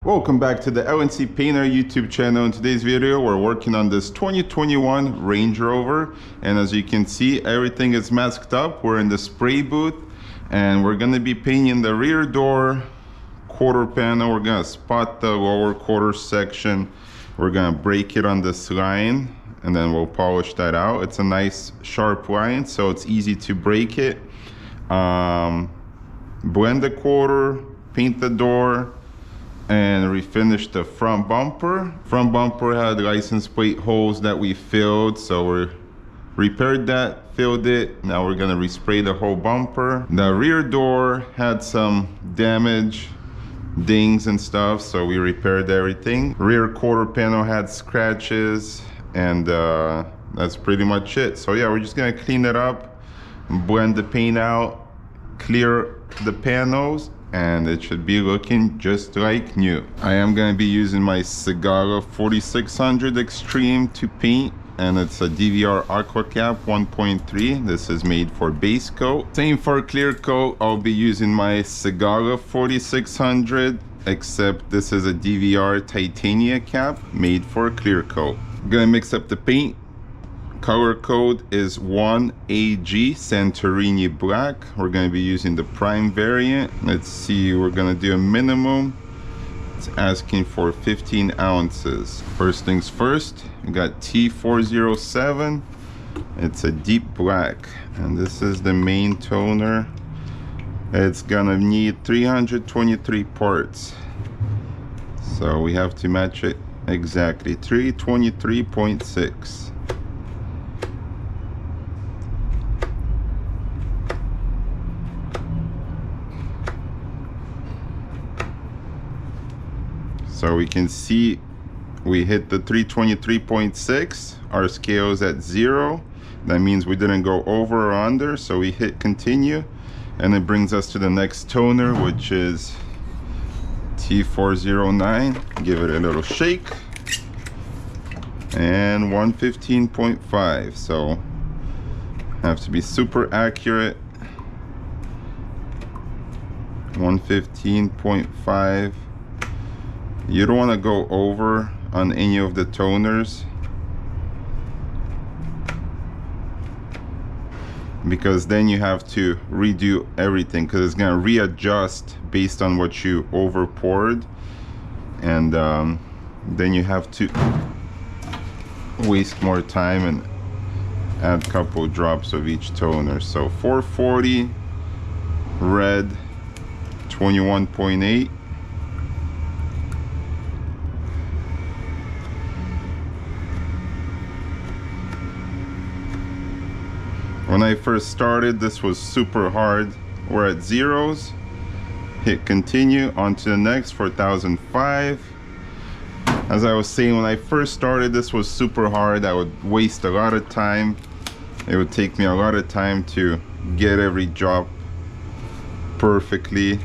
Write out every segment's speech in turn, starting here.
Welcome back to the LNC Painter YouTube channel. In today's video, we're working on this 2021 Range Rover. And as you can see, everything is masked up. We're in the spray booth and we're gonna be painting the rear door, quarter panel. We're gonna spot the lower quarter section. We're gonna break it on this line and then we'll polish that out. It's a nice sharp line, so it's easy to break it. Blend the quarter, paint the door, and refinish the front bumper. Front bumper had license plate holes that we filled, so we repaired that, filled it. Now we're gonna respray the whole bumper. The rear door had some damage, dings and stuff, so we repaired everything. Rear quarter panel had scratches, and that's pretty much it. So yeah, we're just gonna clean it up, blend the paint out, clear the panels, and it should be looking just like new. I am going to be using my Segala 4600 Extreme to paint, and it's a DVR Aqua Cap 1.3. This is made for base coat. Same for clear coat. I'll be using my Segala 4600, except this is a DVR Titania cap made for clear coat. I'm going to mix up the paint. Color code is 1AG Santorini Black. We're going to be using the prime variant. Let's see, we're going to do a minimum. It's asking for 15 ounces. First things first, we got T407. It's a deep black, and this is the main toner. It's gonna need 323 parts, so we have to match it exactly. 323.6. So we can see we hit the 323.6. Our scale is at 0. That means we didn't go over or under, so we hit continue, and it brings us to the next toner, which is T409. Give it a little shake, and 115.5. So have to be super accurate. 115.5. You don't want to go over on any of the toners, because then you have to redo everything, because it's going to readjust based on what you over poured, and then you have to waste more time and add a couple drops of each toner. So 440 red, 21.8. When I first started, this was super hard. We're at zeros. Hit continue, on to the next, 4005. As I was saying, when I first started, this was super hard. I would waste a lot of time. It would take me a lot of time to get every drop perfectly.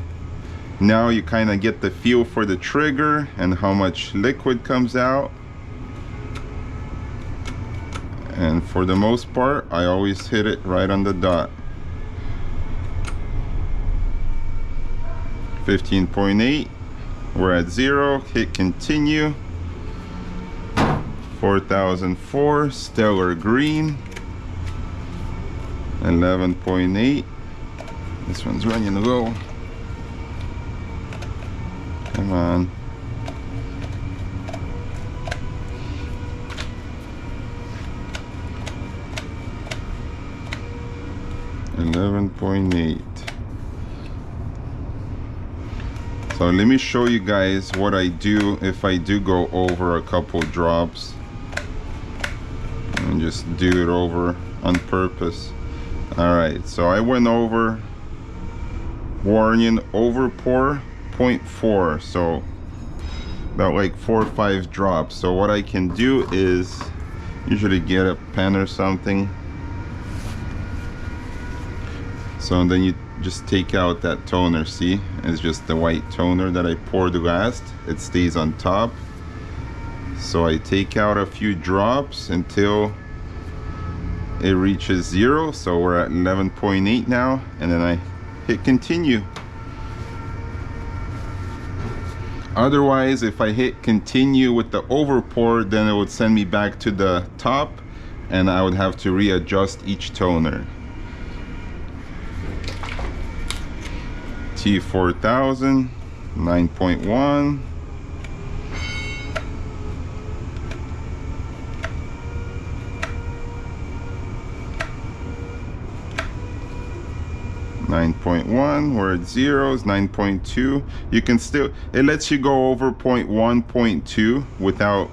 Now you kind of get the feel for the trigger and how much liquid comes out. And for the most part, I always hit it right on the dot. 15.8. We're at 0. Hit continue. 4004. Stellar green. 11.8. This one's running low. Come on. 11.8. So let me show you guys what I do if I do go over a couple drops, and just do it over on purpose. Alright, so I went over, warning, over pour 0.4, so about like 4 or 5 drops. So what I can do is usually get a pen or something. So then you just take out that toner. See, it's just the white toner that I poured last. It stays on top. So I take out a few drops until it reaches 0. So we're at 11.8 now, and then I hit continue. Otherwise, if I hit continue with the overpour, then it would send me back to the top and I would have to readjust each toner. T4000, 9.1. Where it's zeros, 9.2. You can still, it lets you go over 0.1, 0.2 without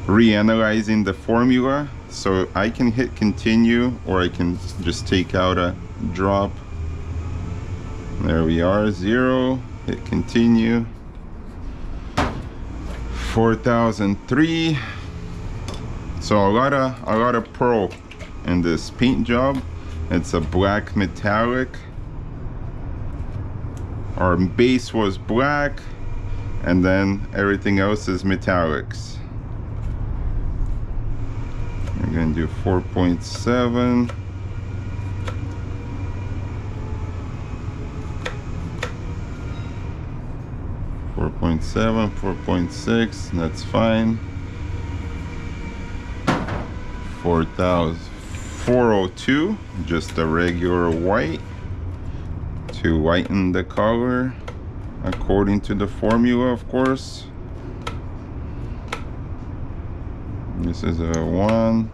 reanalyzing the formula. So I can hit continue, or I can just take out a drop. There we are, 0, hit continue. 4003. So a lot of pearl in this paint job. It's a black metallic. Our base was black, and then everything else is metallics. I'm gonna do 4.7. .7, 4.6, that's fine. 402, just a regular white to whiten the color according to the formula, of course. This is a 1,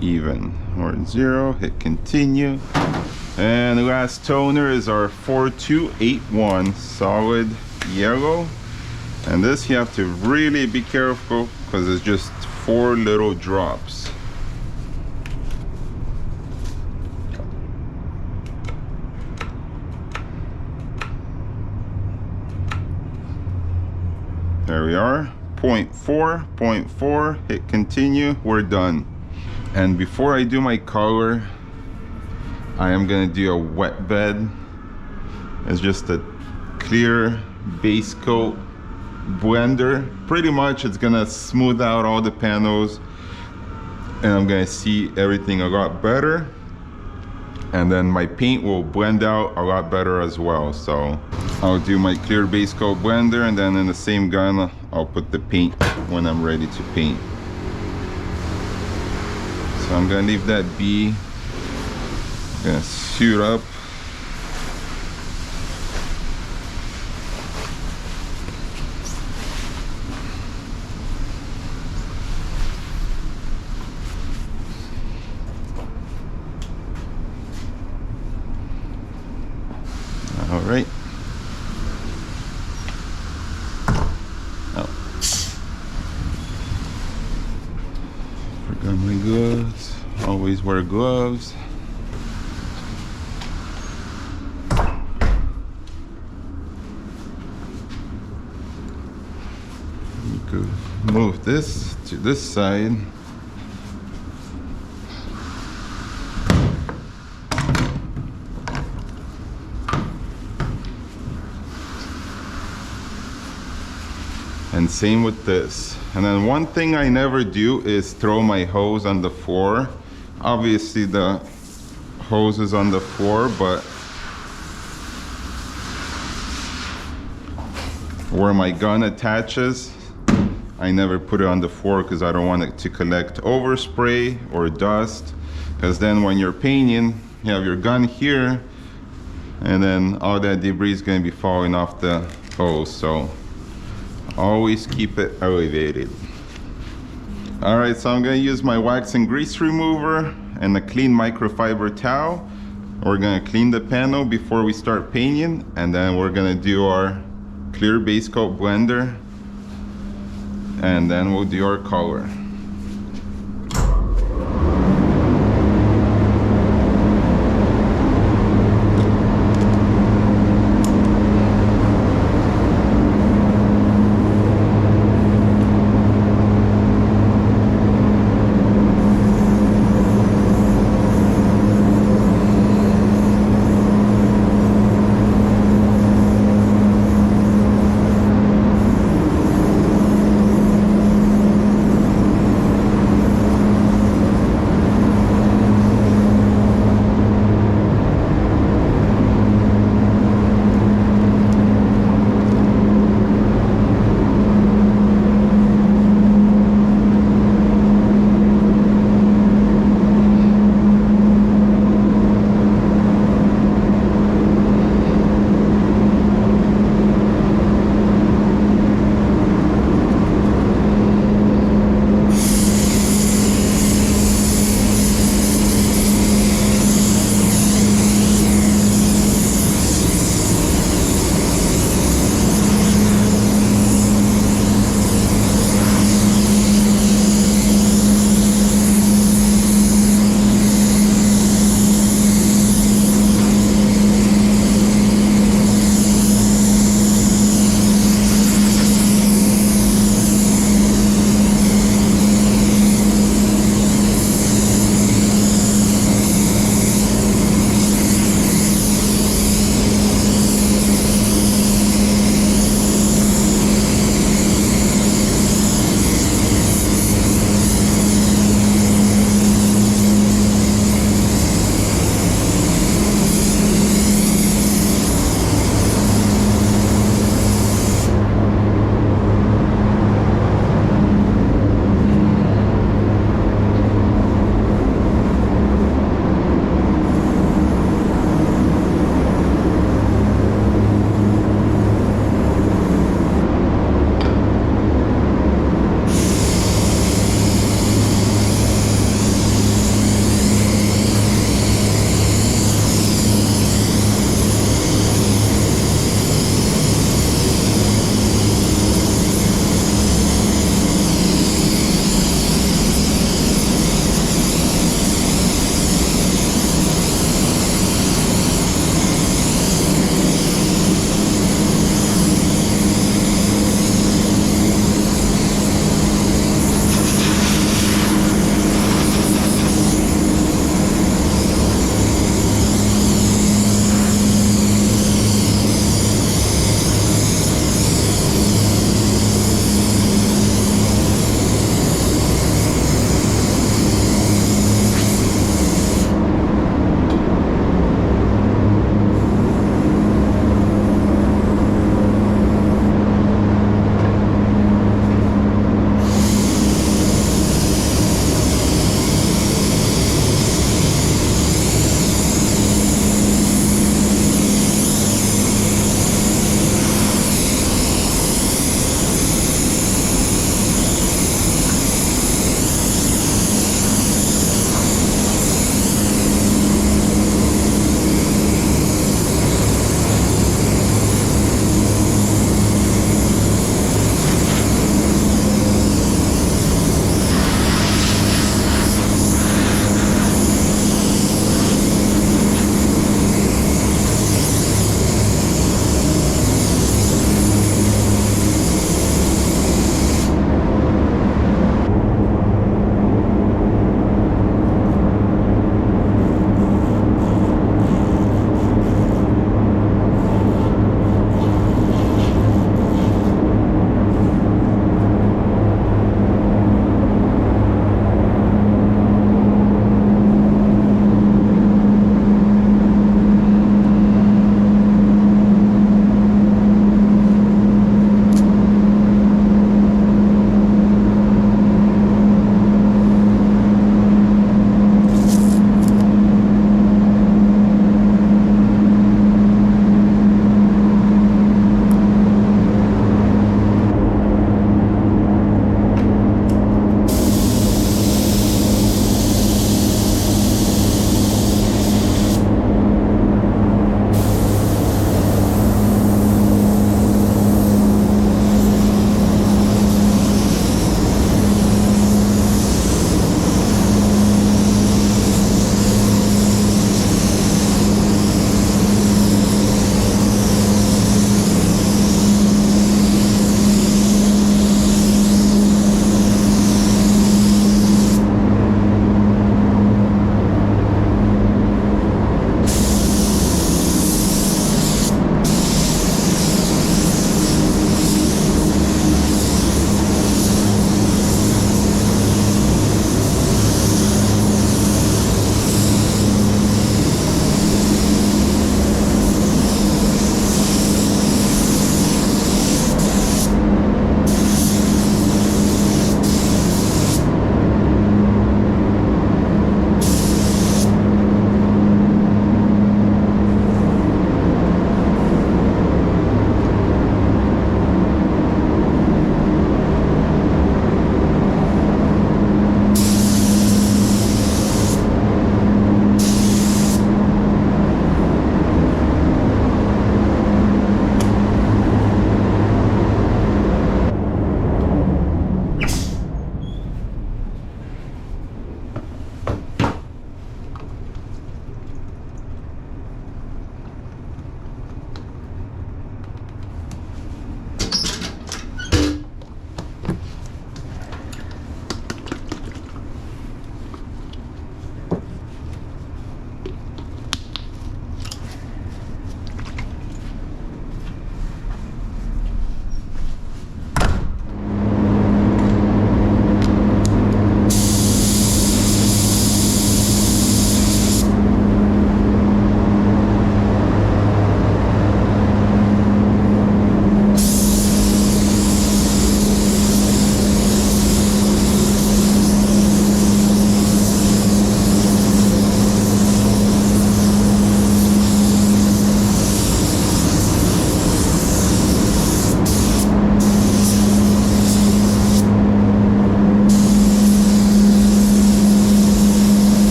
even, or 0, hit continue. And the last toner is our 4281 solid yellow, and this you have to really be careful because it's just 4 little drops. There we are, 0.4, 0.4, hit continue, we're done. And before I do my color, I am gonna do a wet bed. It's just a clear base coat blender. Pretty much it's gonna smooth out all the panels, and I'm gonna see everything a lot better, and then my paint will blend out a lot better as well. So I'll do my clear base coat blender, and then in the same gun I'll put the paint when I'm ready to paint. So I'm gonna leave that be. I'm gonna suit up. All right. Oh. Forgot my gloves. Always wear gloves. We could move this to this side. And same with this. And then one thing I never do is throw my hose on the floor. Obviously the hose is on the floor, but where my gun attaches, I never put it on the floor because I don't want it to collect overspray or dust. Because then when you're painting, you have your gun here, and then all that debris is going to be falling off the hose. So always keep it elevated. All right, so I'm going to use my wax and grease remover and a clean microfiber towel. We're going to clean the panel before we start painting, and then we're going to do our clear base coat blender, and then we'll do our color.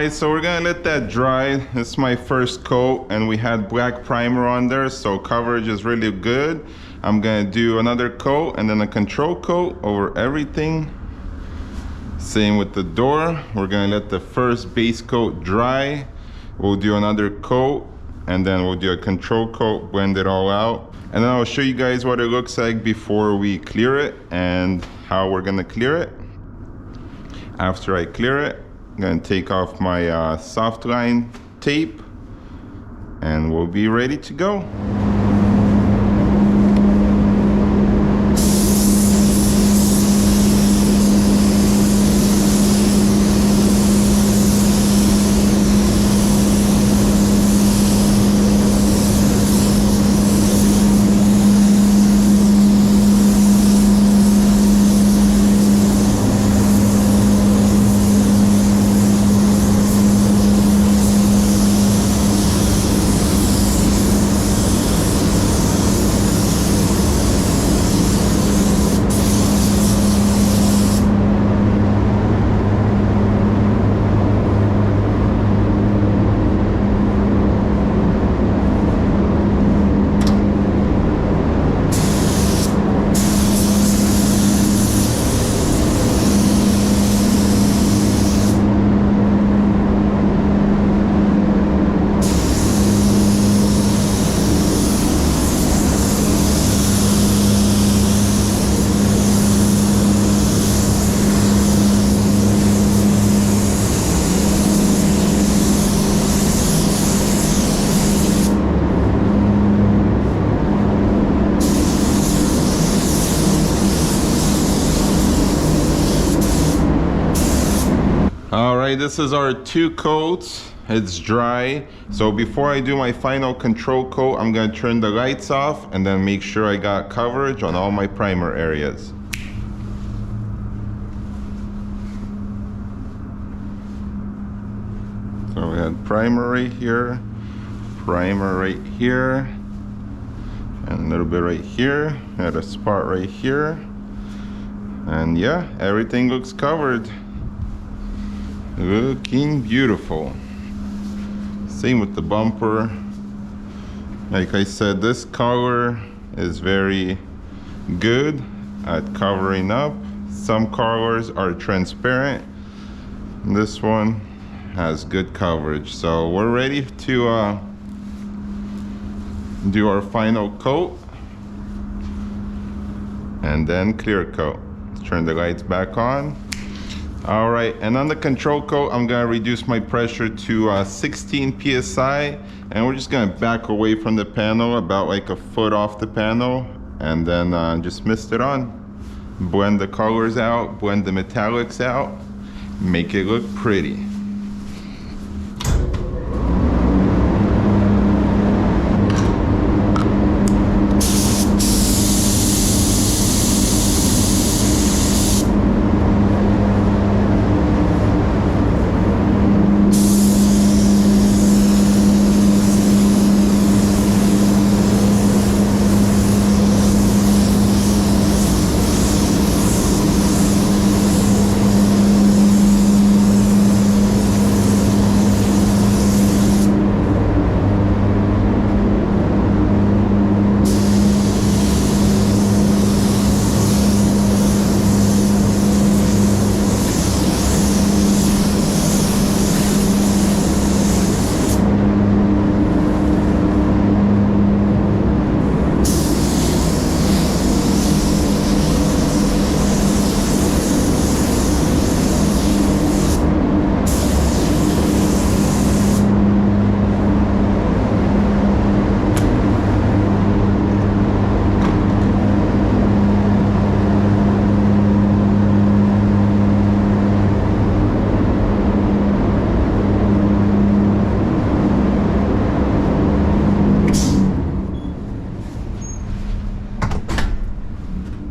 Alright, so we're gonna let that dry. This is my first coat, and we had black primer on there, so coverage is really good. I'm gonna do another coat and then a control coat over everything. Same with the door. We're gonna let the first base coat dry. We'll do another coat and then we'll do a control coat, blend it all out. And then I'll show you guys what it looks like before we clear it and how we're gonna clear it. After I clear it, I'm gonna take off my soft line tape and we'll be ready to go. Alright, this is our 2 coats. It's dry. So before I do my final control coat, I'm gonna turn the lights off and then make sure I got coverage on all my primer areas. So we had primer right here, primer right here, and a little bit right here. We had a spot right here. And yeah, everything looks covered. Looking beautiful. Same with the bumper. Like I said, this color is very good at covering up. Some colors are transparent. This one has good coverage. So we're ready to do our final coat and then clear coat. Let's turn the lights back on. All right, and on the control coat, I'm gonna reduce my pressure to 16 PSI, and we're just gonna back away from the panel, about like a foot off the panel, and then just mist it on. Blend the colors out, blend the metallics out, make it look pretty.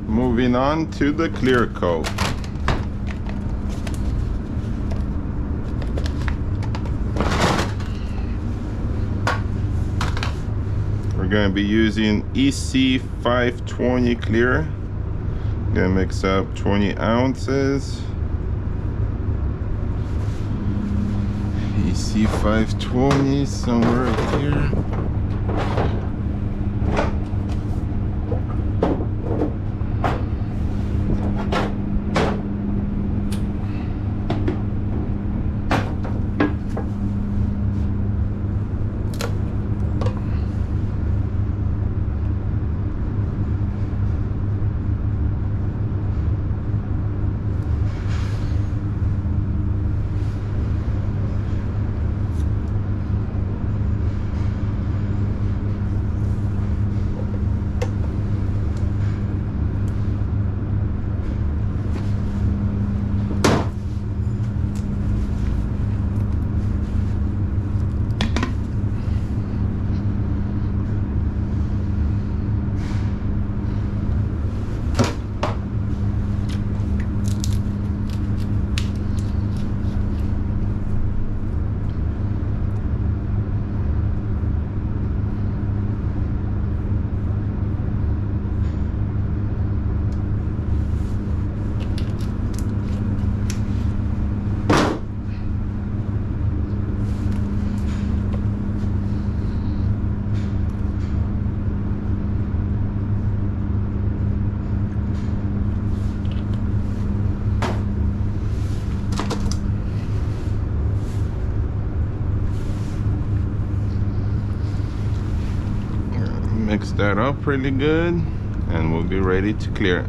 Moving on to the clear coat. We're going to be using EC 520 clear. Gonna mix up 20 ounces. AC 520 somewhere here. Mix that up pretty good and we'll be ready to clear it.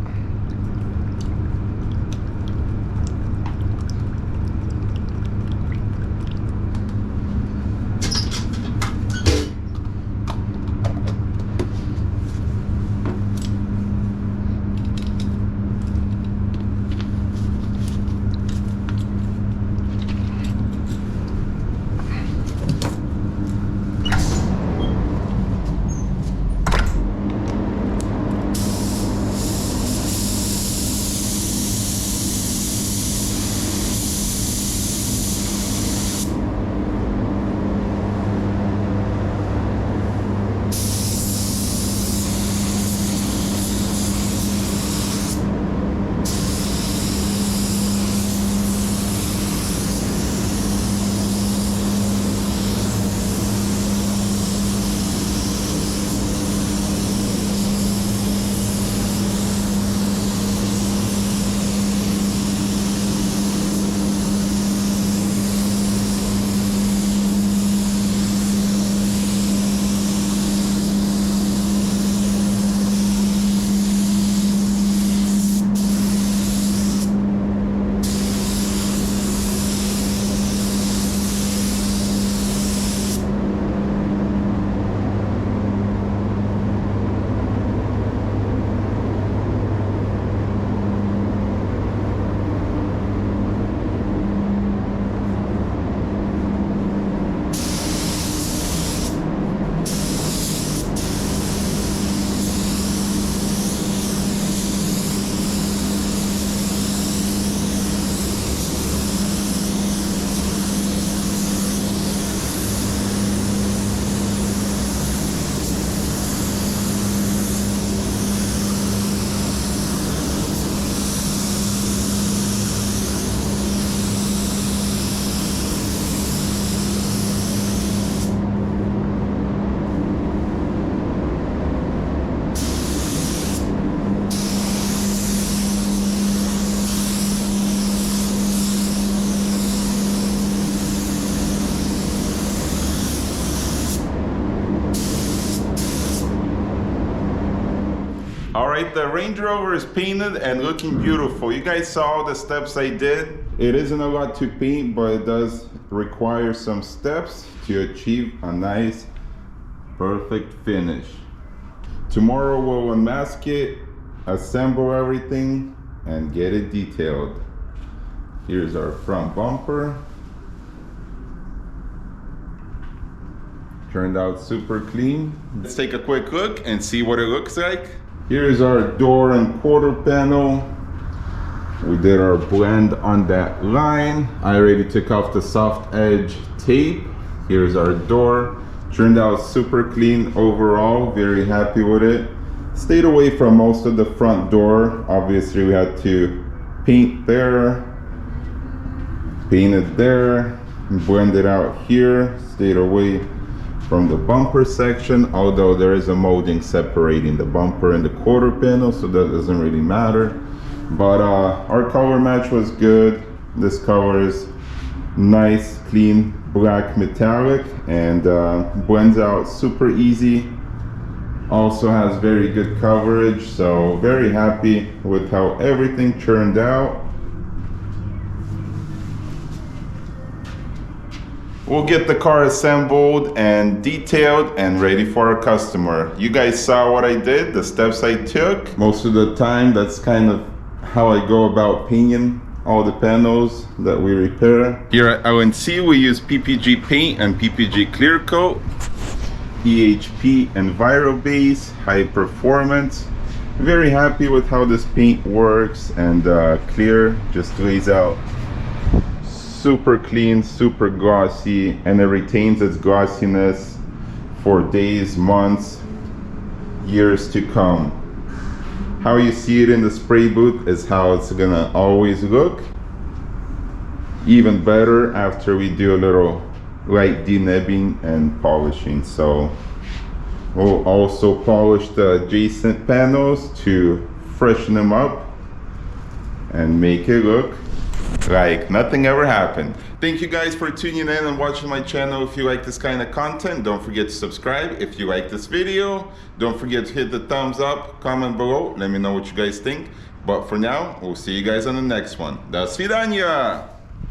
All right, the Range Rover is painted and looking beautiful. You guys saw the steps I did. It isn't a lot to paint, but it does require some steps to achieve a nice, perfect finish. Tomorrow we'll unmask it, assemble everything, and get it detailed. Here's our front bumper. Turned out super clean. Let's take a quick look and see what it looks like. Here's our door and quarter panel. We did our blend on that line. I already took off the soft edge tape. Here's our door. Turned out super clean overall, very happy with it. Stayed away from most of the front door. Obviously we had to paint there, painted there, blend it out here, stayed away from the bumper section, although there is a molding separating the bumper and the quarter panel, so that doesn't really matter. But our color match was good. This color is nice, clean, black metallic, and blends out super easy. Also has very good coverage, so very happy with how everything turned out. We'll get the car assembled and detailed and ready for our customer. You guys saw what I did, the steps I took. Most of the time, that's kind of how I go about painting all the panels that we repair. Here at LNC, we use PPG paint and PPG clear coat. EHP envirobase, high performance. Very happy with how this paint works, and clear just lays out super clean, super glossy, and it retains its glossiness for days, months, years to come. How you see it in the spray booth is how it's gonna always look. Even better after we do a little light denebbing and polishing. So we'll also polish the adjacent panels to freshen them up and make it look like nothing ever happened. Thank you guys for tuning in and watching my channel. If you like this kind of content, don't forget to subscribe. If you like this video, don't forget to hit the thumbs up, comment below, let me know what you guys think. But for now, we'll see you guys on the next one. До свидания!